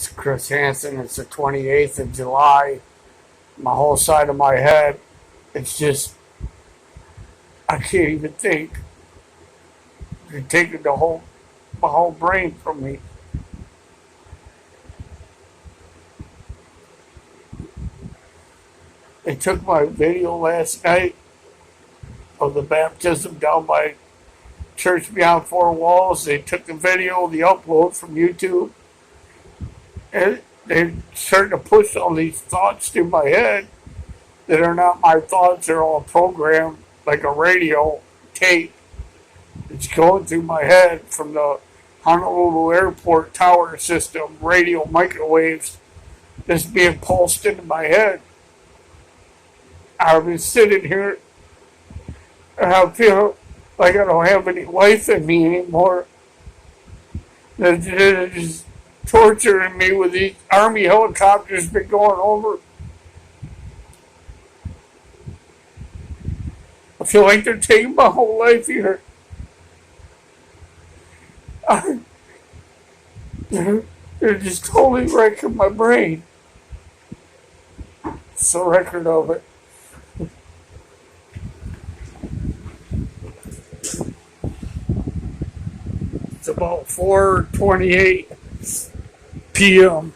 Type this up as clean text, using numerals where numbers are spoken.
It's Chris Hansen. It's the 28th of July. My whole side of my head, it's just, I can't even think. They're taking my whole brain from me. They took my video last night of the baptism down by Church Beyond Four Walls. They took the video, the upload from YouTube, and they're starting to push all these thoughts through my head that are not my thoughts. They're all programmed like a radio tape. It's going through my head from the Honolulu airport tower system, radio microwaves that's being pulsed into my head. I've been sitting here and I feel like I don't have any life in me anymore. They're just torturing me with these Army helicopters been going over. I feel like they're taking my whole life here. They're just totally wrecking my brain. It's a record of it. It's about 4:28 p.m.